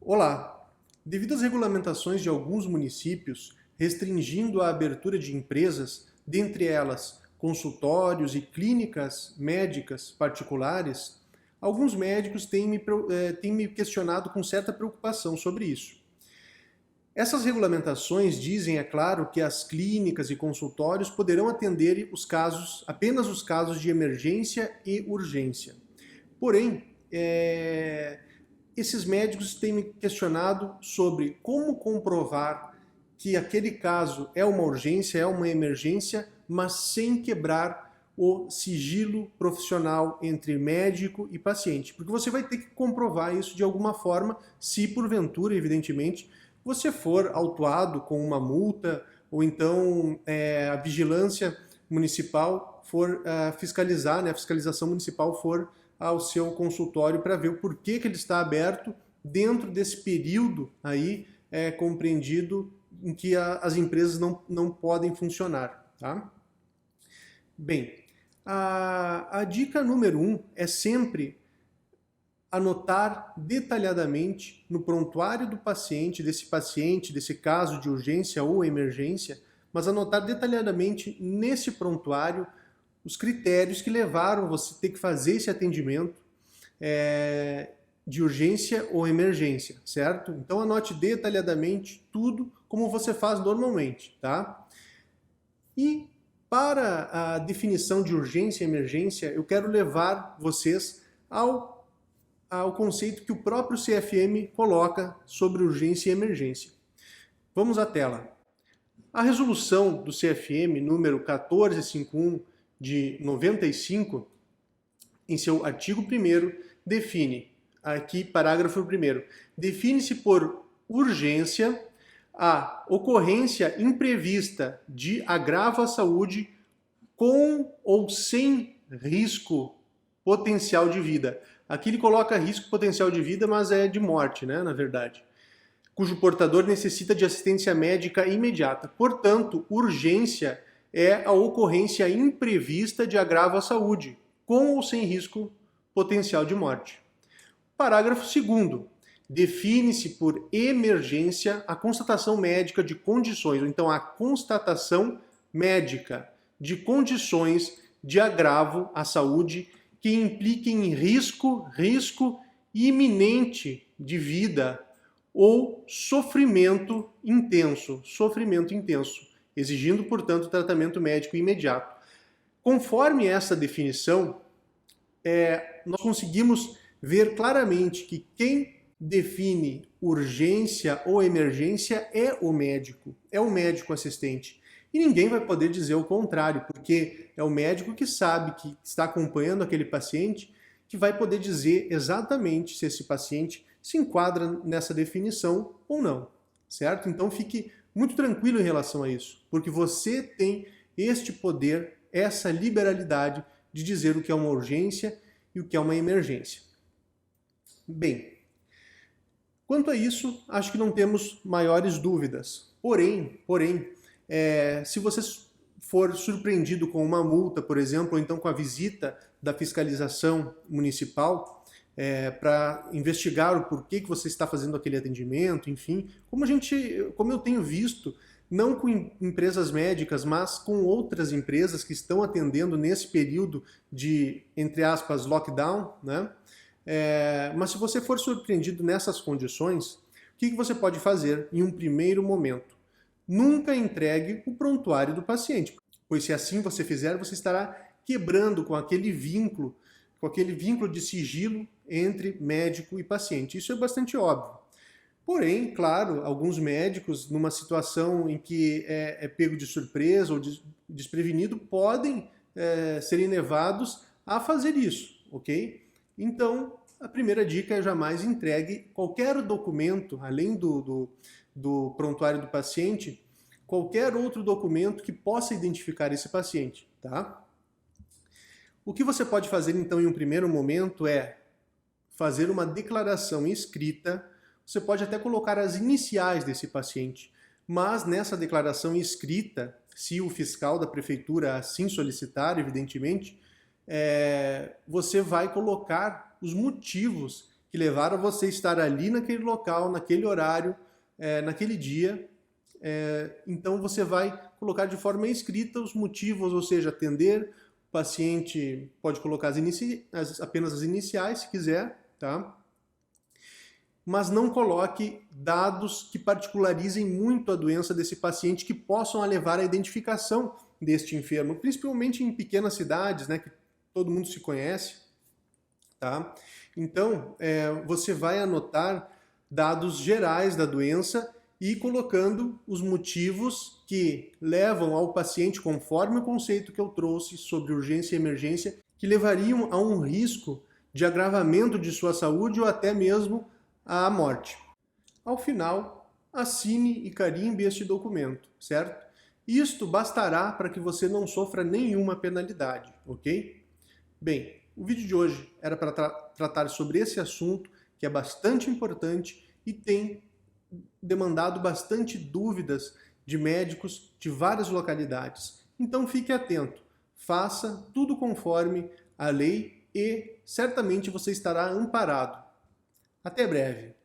Olá! Devido às regulamentações de alguns municípios restringindo a abertura de empresas, dentre elas consultórios e clínicas médicas particulares, alguns médicos têm me questionado com certa preocupação sobre isso. Essas regulamentações dizem, é claro, que as clínicas e consultórios poderão atender apenas os casos de emergência e urgência. Porém, esses médicos têm me questionado sobre como comprovar que aquele caso é uma urgência, é uma emergência, mas sem quebrar o sigilo profissional entre médico e paciente. Porque você vai ter que comprovar isso de alguma forma, se porventura, evidentemente, você for autuado com uma multa, ou então a vigilância municipal for fiscalizar, né, a fiscalização municipal for ao seu consultório para ver o porquê que ele está aberto dentro desse período aí compreendido em que as empresas não podem funcionar. Tá? Bem, a dica número 1 é sempre anotar detalhadamente no prontuário do paciente, desse caso de urgência ou emergência, mas anotar detalhadamente nesse prontuário os critérios que levaram você a ter que fazer esse atendimento de urgência ou emergência, certo? Então anote detalhadamente tudo como você faz normalmente, tá? E para a definição de urgência e emergência, eu quero levar vocês ao conceito que o próprio CFM coloca sobre urgência e emergência. Vamos à tela. A resolução do CFM número 1451 de 95, em seu artigo 1º, define, aqui parágrafo 1º, define-se por urgência a ocorrência imprevista de agravo à saúde com ou sem risco potencial de vida. Aqui ele coloca risco potencial de vida, mas é de morte, né, na verdade. Cujo portador necessita de assistência médica imediata. Portanto, urgência é a ocorrência imprevista de agravo à saúde, com ou sem risco potencial de morte. Parágrafo 2º. Define-se por emergência a constatação médica de condições, ou então a constatação médica de condições de agravo à saúde que impliquem risco iminente de vida ou sofrimento intenso, exigindo, portanto, tratamento médico imediato. Conforme essa definição, nós conseguimos ver claramente que quem define urgência ou emergência é o médico assistente. E ninguém vai poder dizer o contrário, porque é o médico que sabe, que está acompanhando aquele paciente, que vai poder dizer exatamente se esse paciente se enquadra nessa definição ou não, certo? Então fique muito tranquilo em relação a isso, porque você tem este poder, essa liberalidade de dizer o que é uma urgência e o que é uma emergência. Bem, quanto a isso, acho que não temos maiores dúvidas. Porém, se você for surpreendido com uma multa, por exemplo, ou então com a visita da fiscalização municipal para investigar o porquê que você está fazendo aquele atendimento, enfim, como eu tenho visto, não com empresas médicas, mas com outras empresas que estão atendendo nesse período de, entre aspas, lockdown, né? Mas se você for surpreendido nessas condições, o que você pode fazer em um primeiro momento? Nunca entregue o prontuário do paciente, pois se assim você fizer, você estará quebrando com aquele vínculo de sigilo entre médico e paciente. Isso é bastante óbvio. Porém, claro, alguns médicos, numa situação em que é pego de surpresa ou desprevenido, podem serem levados a fazer isso, ok? Então, a primeira dica é jamais entregue qualquer documento, além do prontuário do paciente, qualquer outro documento que possa identificar esse paciente, tá? O que você pode fazer, então, em um primeiro momento é fazer uma declaração escrita. Você pode até colocar as iniciais desse paciente, mas nessa declaração escrita, se o fiscal da prefeitura assim solicitar, evidentemente, você vai colocar os motivos que levaram a você estar ali naquele local, naquele horário, naquele dia. Então você vai colocar de forma escrita os motivos, ou seja, atender. O paciente pode colocar apenas as iniciais, se quiser, tá? Mas não coloque dados que particularizem muito a doença desse paciente, que possam levar à identificação deste enfermo, principalmente em pequenas cidades, né, que todo mundo se conhece, tá? Então, você vai anotar dados gerais da doença e colocando os motivos que levam ao paciente, conforme o conceito que eu trouxe sobre urgência e emergência, que levariam a um risco de agravamento de sua saúde ou até mesmo à morte. Ao final, assine e carimbe este documento, certo? Isto bastará para que você não sofra nenhuma penalidade, ok? Bem, o vídeo de hoje era para tratar sobre esse assunto, que é bastante importante e tem demandado bastante dúvidas de médicos de várias localidades. Então fique atento, faça tudo conforme a lei e certamente você estará amparado. Até breve!